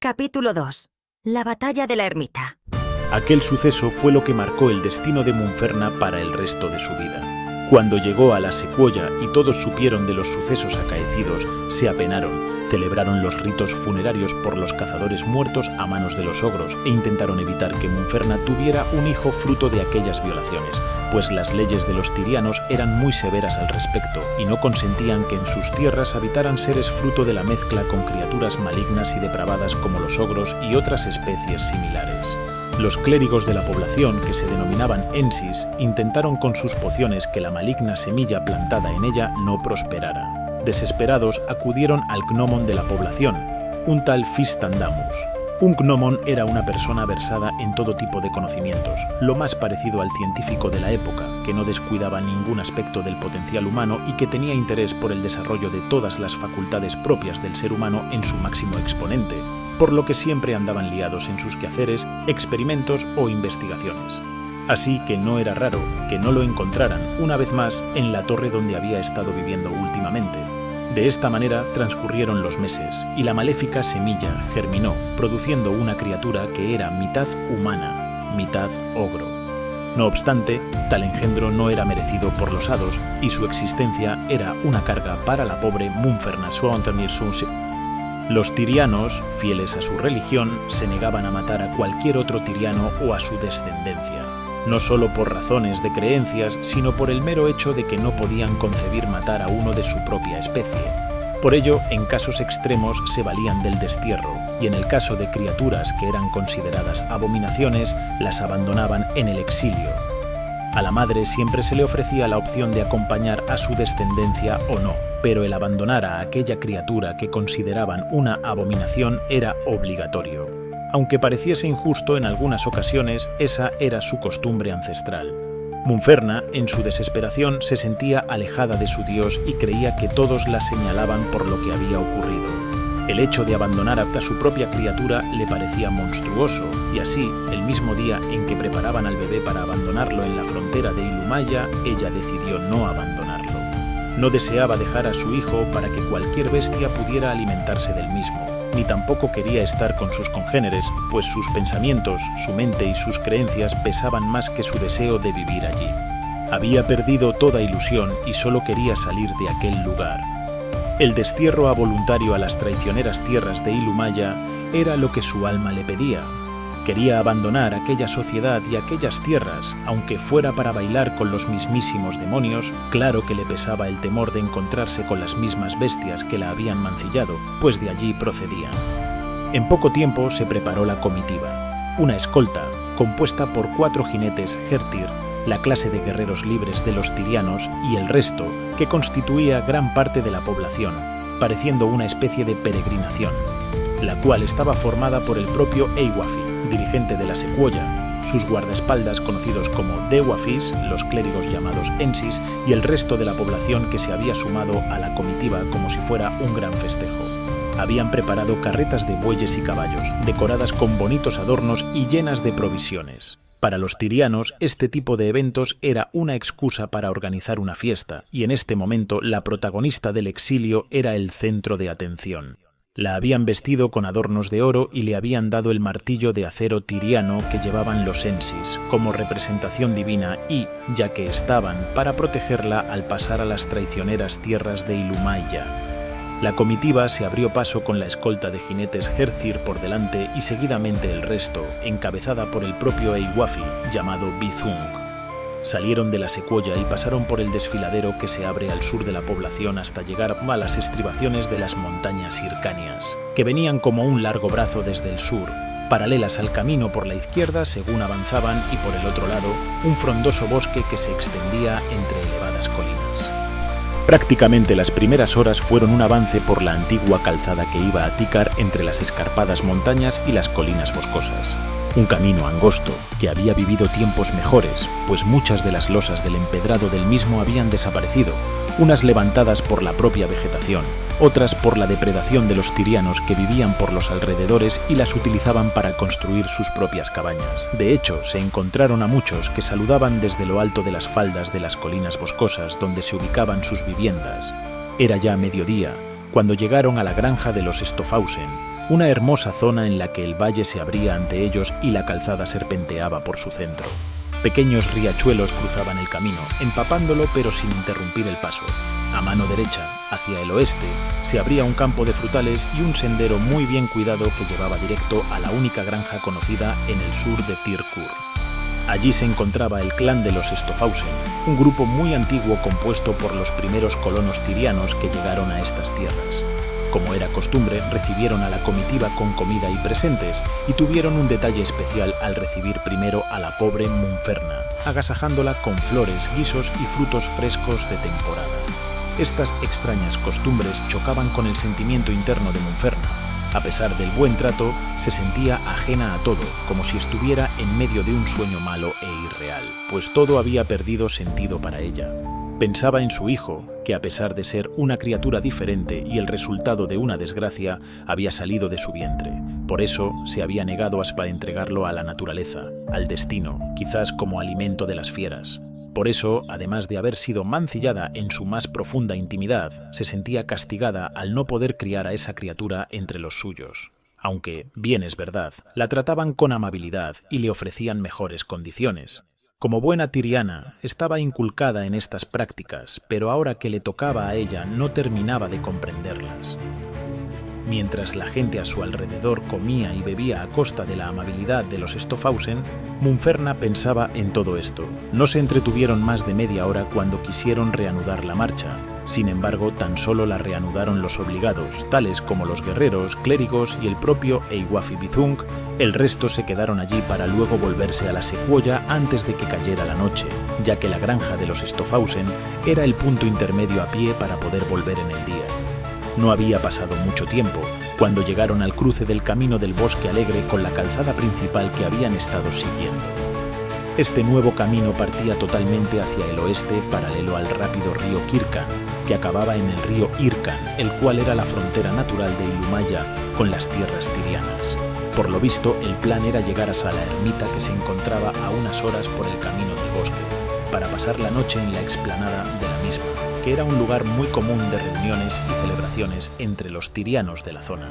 Capítulo 2. La batalla de la ermita. Aquel suceso fue lo que marcó el destino de Munferna para el resto de su vida. Cuando llegó a la Secuoya y todos supieron de los sucesos acaecidos, se apenaron, celebraron los ritos funerarios por los cazadores muertos a manos de los ogros e intentaron evitar que Munferna tuviera un hijo fruto de aquellas violaciones, pues las leyes de los tirianos eran muy severas al respecto y no consentían que en sus tierras habitaran seres fruto de la mezcla con criaturas malignas y depravadas como los ogros y otras especies similares. Los clérigos de la población, que se denominaban ensis, intentaron con sus pociones que la maligna semilla plantada en ella no prosperara. Desesperados, acudieron al gnomon de la población, un tal Fistandamus. Un gnomon era una persona versada en todo tipo de conocimientos, lo más parecido al científico de la época, que no descuidaba ningún aspecto del potencial humano y que tenía interés por el desarrollo de todas las facultades propias del ser humano en su máximo exponente, por lo que siempre andaban liados en sus quehaceres, experimentos o investigaciones. Así que no era raro que no lo encontraran, una vez más, en la torre donde había estado viviendo últimamente. De esta manera transcurrieron los meses, y la maléfica semilla germinó, produciendo una criatura que era mitad humana, mitad ogro. No obstante, tal engendro no era merecido por los hados, y su existencia era una carga para la pobre Munferna. Los tirianos, fieles a su religión, se negaban a matar a cualquier otro tiriano o a su descendencia. No solo por razones de creencias, sino por el mero hecho de que no podían concebir matar a uno de su propia especie. Por ello, en casos extremos se valían del destierro, y en el caso de criaturas que eran consideradas abominaciones, las abandonaban en el exilio. A la madre siempre se le ofrecía la opción de acompañar a su descendencia o no, pero el abandonar a aquella criatura que consideraban una abominación era obligatorio. Aunque pareciese injusto en algunas ocasiones, esa era su costumbre ancestral. Munferna, en su desesperación, se sentía alejada de su dios y creía que todos la señalaban por lo que había ocurrido. El hecho de abandonar a su propia criatura le parecía monstruoso, y así, el mismo día en que preparaban al bebé para abandonarlo en la frontera de Ilumaya, ella decidió no abandonarlo. No deseaba dejar a su hijo para que cualquier bestia pudiera alimentarse del mismo, ni tampoco quería estar con sus congéneres, pues sus pensamientos, su mente y sus creencias pesaban más que su deseo de vivir allí. Había perdido toda ilusión y solo quería salir de aquel lugar. El destierro a voluntario a las traicioneras tierras de Ilumaya era lo que su alma le pedía. Quería abandonar aquella sociedad y aquellas tierras, aunque fuera para bailar con los mismísimos demonios. Claro que le pesaba el temor de encontrarse con las mismas bestias que la habían mancillado, pues de allí procedían. En poco tiempo se preparó la comitiva, una escolta compuesta por 4 jinetes Hertir, la clase de guerreros libres de los tirianos, y el resto, que constituía gran parte de la población, pareciendo una especie de peregrinación, la cual estaba formada por el propio Eywafi, dirigente de la Secuoya, sus guardaespaldas conocidos como Dewafis, los clérigos llamados ensis, y el resto de la población que se había sumado a la comitiva como si fuera un gran festejo. Habían preparado carretas de bueyes y caballos, decoradas con bonitos adornos y llenas de provisiones. Para los tirianos, este tipo de eventos era una excusa para organizar una fiesta, y en este momento la protagonista del exilio era el centro de atención. La habían vestido con adornos de oro y le habían dado el martillo de acero tiriano que llevaban los ensis, como representación divina y, ya que estaban, para protegerla al pasar a las traicioneras tierras de Ilumaya. La comitiva se abrió paso con la escolta de jinetes Hertir por delante y seguidamente el resto, encabezada por el propio Eywafi, llamado Bizung. Salieron de la Secuoya y pasaron por el desfiladero que se abre al sur de la población hasta llegar a las estribaciones de las montañas Hircanias, que venían como un largo brazo desde el sur, paralelas al camino por la izquierda según avanzaban, y por el otro lado, un frondoso bosque que se extendía entre elevadas colinas. Prácticamente las primeras horas fueron un avance por la antigua calzada que iba a Tícar entre las escarpadas montañas y las colinas boscosas. Un camino angosto que había vivido tiempos mejores, pues muchas de las losas del empedrado del mismo habían desaparecido, unas levantadas por la propia vegetación, otras por la depredación de los tirianos que vivían por los alrededores y las utilizaban para construir sus propias cabañas. De hecho, se encontraron a muchos que saludaban desde lo alto de las faldas de las colinas boscosas donde se ubicaban sus viviendas. Era ya mediodía, cuando llegaron a la granja de los Stofausen, una hermosa zona en la que el valle se abría ante ellos y la calzada serpenteaba por su centro. Pequeños riachuelos cruzaban el camino, empapándolo pero sin interrumpir el paso. A mano derecha, hacia el oeste, se abría un campo de frutales y un sendero muy bien cuidado que llevaba directo a la única granja conocida en el sur de Tirkur. Allí se encontraba el clan de los Stofausen, un grupo muy antiguo compuesto por los primeros colonos tirianos que llegaron a estas tierras. Como era costumbre, recibieron a la comitiva con comida y presentes, y tuvieron un detalle especial al recibir primero a la pobre Munferna, agasajándola con flores, guisos y frutos frescos de temporada. Estas extrañas costumbres chocaban con el sentimiento interno de Munferna. A pesar del buen trato, se sentía ajena a todo, como si estuviera en medio de un sueño malo e irreal, pues todo había perdido sentido para ella. Pensaba en su hijo, que a pesar de ser una criatura diferente y el resultado de una desgracia, había salido de su vientre. Por eso se había negado para entregarlo a la naturaleza, al destino, quizás como alimento de las fieras. Por eso, además de haber sido mancillada en su más profunda intimidad, se sentía castigada al no poder criar a esa criatura entre los suyos. Aunque, bien es verdad, la trataban con amabilidad y le ofrecían mejores condiciones. Como buena tiriana, estaba inculcada en estas prácticas, pero ahora que le tocaba a ella no terminaba de comprenderlas. Mientras la gente a su alrededor comía y bebía a costa de la amabilidad de los Stofausen, Munferna pensaba en todo esto. No se entretuvieron más de media hora cuando quisieron reanudar la marcha. Sin embargo, tan solo la reanudaron los obligados, tales como los guerreros, clérigos y el propio Eywafi Bizung. El resto se quedaron allí para luego volverse a la secuoya antes de que cayera la noche, ya que la granja de los Stofausen era el punto intermedio a pie para poder volver en el día. No había pasado mucho tiempo cuando llegaron al cruce del camino del Bosque Alegre con la calzada principal que habían estado siguiendo. Este nuevo camino partía totalmente hacia el oeste, paralelo al rápido río Kirkan, que acababa en el río Irkan, el cual era la frontera natural de Ilumaya con las tierras tirianas. Por lo visto, el plan era llegar hasta la ermita que se encontraba a unas horas por el camino del bosque, para pasar la noche en la explanada de la misma, que era un lugar muy común de reuniones y celebraciones entre los tirianos de la zona.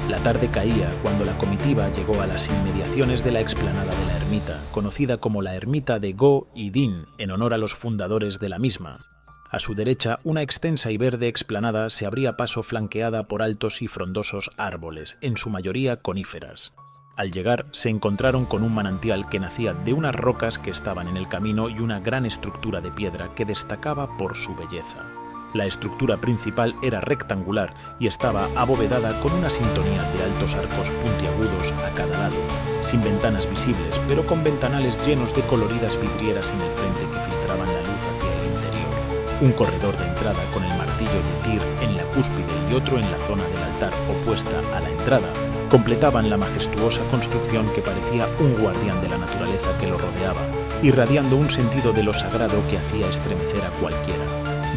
La tarde caía cuando la comitiva llegó a las inmediaciones de la explanada de la ermita, conocida como la ermita de Go y Din, en honor a los fundadores de la misma. A su derecha, una extensa y verde explanada se abría paso flanqueada por altos y frondosos árboles, en su mayoría coníferas. Al llegar, se encontraron con un manantial que nacía de unas rocas que estaban en el camino y una gran estructura de piedra que destacaba por su belleza. La estructura principal era rectangular y estaba abovedada con una sintonía de altos arcos puntiagudos a cada lado, sin ventanas visibles, pero con ventanales llenos de coloridas vidrieras en el frente que filtraban la luz hacia el interior. Un corredor de entrada con el martillo de Tyr en la cúspide y otro en la zona del altar opuesta a la entrada completaban la majestuosa construcción que parecía un guardián de la naturaleza que lo rodeaba, irradiando un sentido de lo sagrado que hacía estremecer a cualquiera.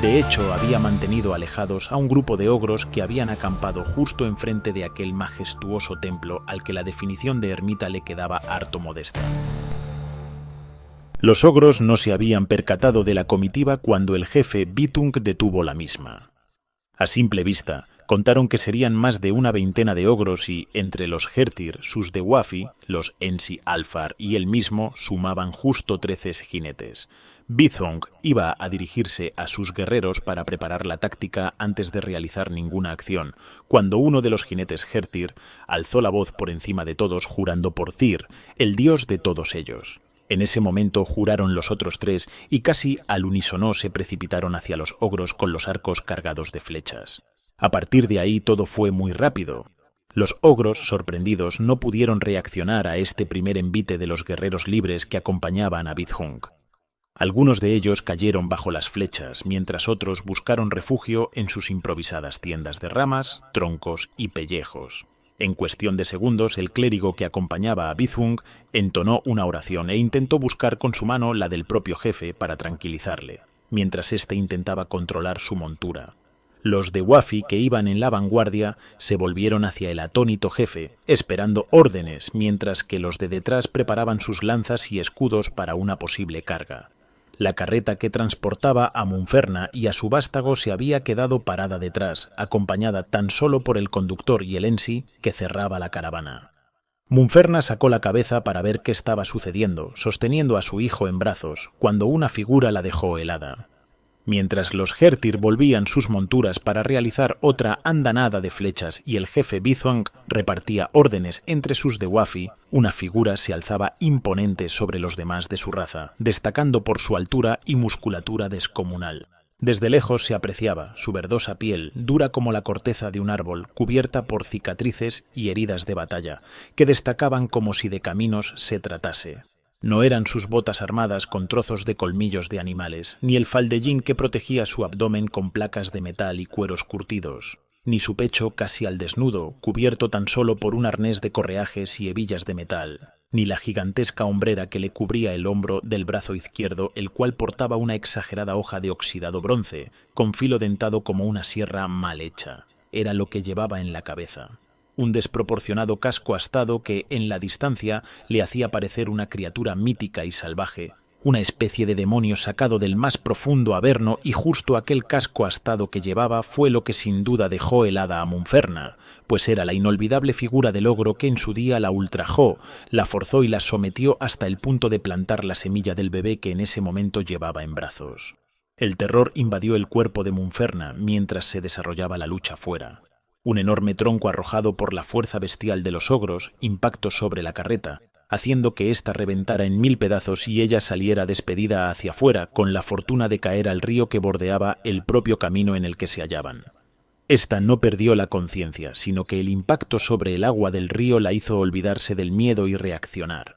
De hecho, había mantenido alejados a un grupo de ogros que habían acampado justo enfrente de aquel majestuoso templo al que la definición de ermita le quedaba harto modesta. Los ogros no se habían percatado de la comitiva cuando el jefe Bitung detuvo la misma. A simple vista, contaron que serían más de una veintena de ogros y, entre los Hertir, sus Dewafi, los Ensi Alfar y él mismo, sumaban justo 13 jinetes. Bizung iba a dirigirse a sus guerreros para preparar la táctica antes de realizar ninguna acción, cuando uno de los jinetes Hertir alzó la voz por encima de todos jurando por Tyr, el dios de todos ellos. En ese momento juraron los otros tres y casi al unísono se precipitaron hacia los ogros con los arcos cargados de flechas. A partir de ahí todo fue muy rápido. Los ogros, sorprendidos, no pudieron reaccionar a este primer envite de los guerreros libres que acompañaban a Bizung. Algunos de ellos cayeron bajo las flechas, mientras otros buscaron refugio en sus improvisadas tiendas de ramas, troncos y pellejos. En cuestión de segundos, el clérigo que acompañaba a Bizung entonó una oración e intentó buscar con su mano la del propio jefe para tranquilizarle, mientras éste intentaba controlar su montura. Los Dewafi que iban en la vanguardia se volvieron hacia el atónito jefe, esperando órdenes, mientras que los de detrás preparaban sus lanzas y escudos para una posible carga. La carreta que transportaba a Munferna y a su vástago se había quedado parada detrás, acompañada tan solo por el conductor y el ensi que cerraba la caravana. Munferna sacó la cabeza para ver qué estaba sucediendo, sosteniendo a su hijo en brazos, cuando una figura la dejó helada. Mientras los Hertir volvían sus monturas para realizar otra andanada de flechas y el jefe Bizong repartía órdenes entre sus Dewafi, una figura se alzaba imponente sobre los demás de su raza, destacando por su altura y musculatura descomunal. Desde lejos se apreciaba su verdosa piel, dura como la corteza de un árbol, cubierta por cicatrices y heridas de batalla, que destacaban como si de caminos se tratase. No eran sus botas armadas con trozos de colmillos de animales, ni el faldellín que protegía su abdomen con placas de metal y cueros curtidos, ni su pecho casi al desnudo, cubierto tan solo por un arnés de correajes y hebillas de metal, ni la gigantesca hombrera que le cubría el hombro del brazo izquierdo, el cual portaba una exagerada hoja de oxidado bronce, con filo dentado como una sierra mal hecha. Era lo que llevaba en la cabeza. Un desproporcionado casco astado que, en la distancia, le hacía parecer una criatura mítica y salvaje, una especie de demonio sacado del más profundo averno, y justo aquel casco astado que llevaba fue lo que sin duda dejó helada a Munferna, pues era la inolvidable figura del ogro que en su día la ultrajó, la forzó y la sometió hasta el punto de plantar la semilla del bebé que en ese momento llevaba en brazos. El terror invadió el cuerpo de Munferna mientras se desarrollaba la lucha fuera. Un enorme tronco arrojado por la fuerza bestial de los ogros impactó sobre la carreta, haciendo que ésta reventara en 1000 pedazos y ella saliera despedida hacia afuera, con la fortuna de caer al río que bordeaba el propio camino en el que se hallaban. Esta no perdió la conciencia, sino que el impacto sobre el agua del río la hizo olvidarse del miedo y reaccionar.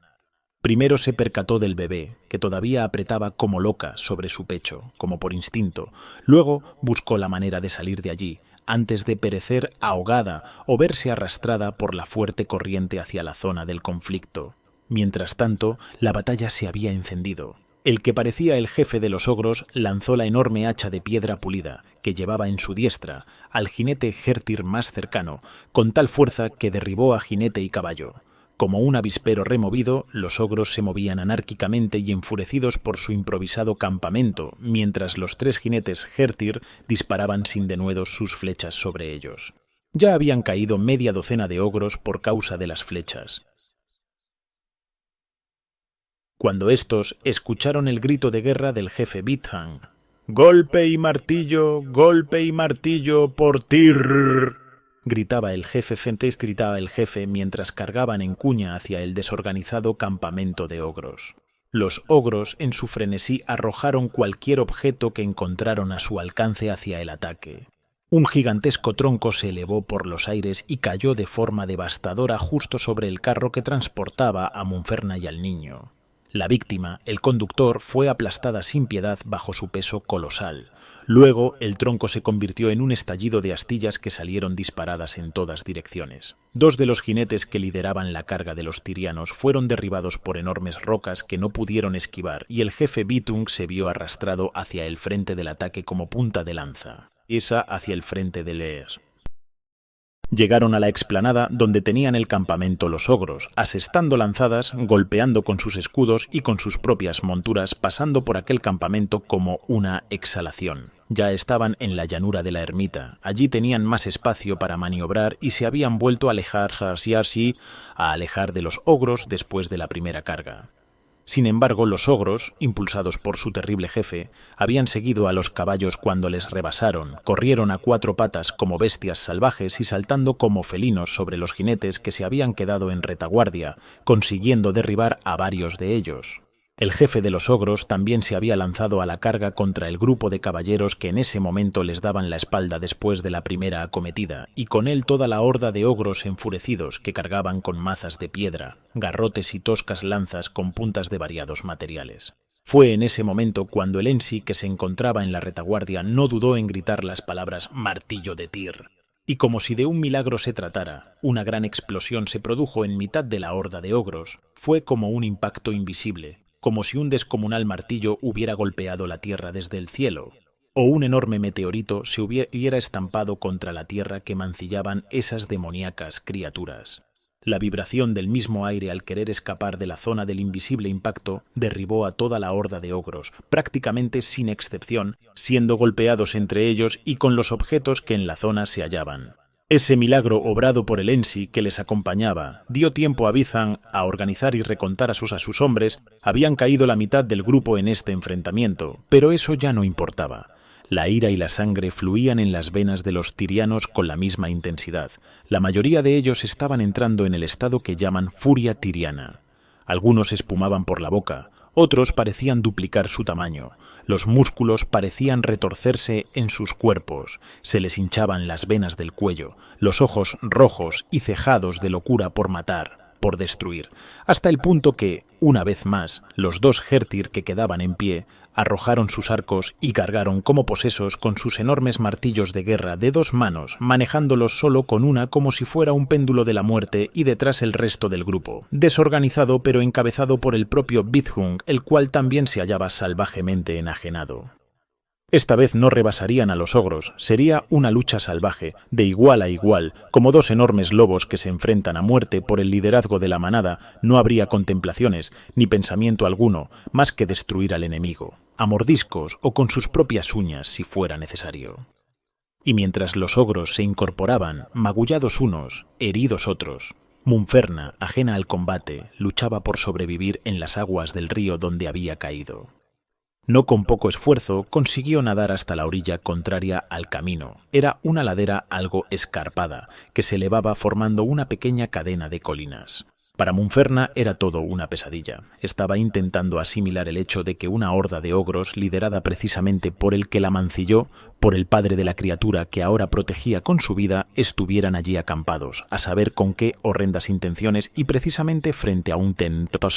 Primero se percató del bebé, que todavía apretaba como loca sobre su pecho, como por instinto. Luego buscó la manera de salir de allí, antes de perecer ahogada o verse arrastrada por la fuerte corriente hacia la zona del conflicto. Mientras tanto, la batalla se había encendido. El que parecía el jefe de los ogros lanzó la enorme hacha de piedra pulida que llevaba en su diestra al jinete Hertir más cercano, con tal fuerza que derribó a jinete y caballo. Como un avispero removido, los ogros se movían anárquicamente y enfurecidos por su improvisado campamento, mientras los 3 jinetes Hertir disparaban sin denuedos sus flechas sobre ellos. Ya habían caído media docena de ogros por causa de las flechas. Cuando estos escucharon el grito de guerra del jefe Bizong, golpe y martillo por Tyr, gritaba el jefe mientras cargaban en cuña hacia el desorganizado campamento de ogros. Los ogros, en su frenesí, arrojaron cualquier objeto que encontraron a su alcance hacia el ataque. Un gigantesco tronco se elevó por los aires y cayó de forma devastadora justo sobre el carro que transportaba a Munferna y al niño. La víctima, el conductor, fue aplastada sin piedad bajo su peso colosal. Luego, el tronco se convirtió en un estallido de astillas que salieron disparadas en todas direcciones. 2 de los jinetes que lideraban la carga de los tirianos fueron derribados por enormes rocas que no pudieron esquivar, y el jefe Bizong se vio arrastrado hacia el frente del ataque como punta de lanza, esa hacia el frente de Lees. Llegaron a la explanada donde tenían el campamento los ogros, asestando lanzadas, golpeando con sus escudos y con sus propias monturas, pasando por aquel campamento como una exhalación. Ya estaban en la llanura de la ermita, allí tenían más espacio para maniobrar y se habían vuelto a alejar de los ogros después de la primera carga. Sin embargo, los ogros, impulsados por su terrible jefe, habían seguido a los caballos cuando les rebasaron, corrieron a 4 patas como bestias salvajes y saltando como felinos sobre los jinetes que se habían quedado en retaguardia, consiguiendo derribar a varios de ellos. El jefe de los ogros también se había lanzado a la carga contra el grupo de caballeros que en ese momento les daban la espalda después de la primera acometida, y con él toda la horda de ogros enfurecidos que cargaban con mazas de piedra, garrotes y toscas lanzas con puntas de variados materiales. Fue en ese momento cuando el ensi que se encontraba en la retaguardia no dudó en gritar las palabras «Martillo de Tyr». Y como si de un milagro se tratara, una gran explosión se produjo en mitad de la horda de ogros. Fue como un impacto invisible, como si un descomunal martillo hubiera golpeado la tierra desde el cielo, o un enorme meteorito se hubiera estampado contra la tierra que mancillaban esas demoníacas criaturas. La vibración del mismo aire al querer escapar de la zona del invisible impacto derribó a toda la horda de ogros, prácticamente sin excepción, siendo golpeados entre ellos y con los objetos que en la zona se hallaban. Ese milagro obrado por el Ensi que les acompañaba dio tiempo a Bizan a organizar y recontar a sus hombres. Habían caído la mitad del grupo en este enfrentamiento, pero eso ya no importaba. La ira y la sangre fluían en las venas de los tirianos con la misma intensidad. La mayoría de ellos estaban entrando en el estado que llaman furia tiriana. Algunos espumaban por la boca, otros parecían duplicar su tamaño. Los músculos parecían retorcerse en sus cuerpos, se les hinchaban las venas del cuello, los ojos rojos y cejados de locura por matar, por destruir, hasta el punto que, una vez más, los 2 Hertir que quedaban en pie arrojaron sus arcos y cargaron como posesos con sus enormes martillos de guerra de 2 manos, manejándolos solo con una como si fuera un péndulo de la muerte, y detrás el resto del grupo, desorganizado pero encabezado por el propio Bithung, el cual también se hallaba salvajemente enajenado. Esta vez no rebasarían a los ogros, sería una lucha salvaje, de igual a igual, como 2 enormes lobos que se enfrentan a muerte por el liderazgo de la manada. No habría contemplaciones, ni pensamiento alguno, más que destruir al enemigo, a mordiscos o con sus propias uñas si fuera necesario. Y mientras los ogros se incorporaban, magullados unos, heridos otros, Munferna, ajena al combate, luchaba por sobrevivir en las aguas del río donde había caído. No con poco esfuerzo consiguió nadar hasta la orilla contraria al camino. Era una ladera algo escarpada, que se elevaba formando una pequeña cadena de colinas. Para Munferna era todo una pesadilla. Estaba intentando asimilar el hecho de que una horda de ogros, liderada precisamente por el que la mancilló, por el padre de la criatura que ahora protegía con su vida, estuvieran allí acampados, a saber con qué horrendas intenciones, y precisamente frente a un templo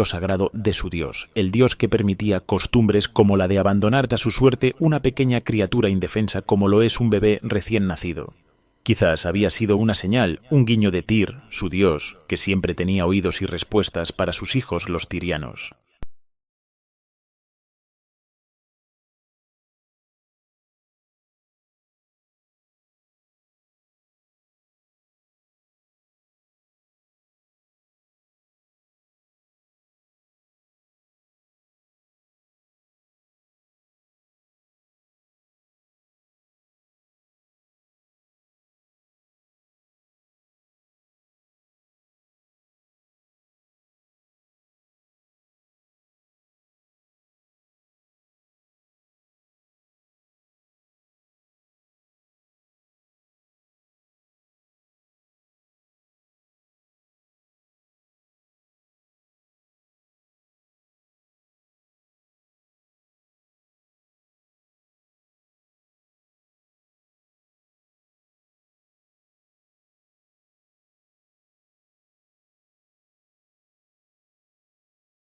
sagrado de su dios, el dios que permitía costumbres como la de abandonar a su suerte una pequeña criatura indefensa como lo es un bebé recién nacido. Quizás había sido una señal, un guiño de Tyr, su dios, que siempre tenía oídos y respuestas para sus hijos los tirianos.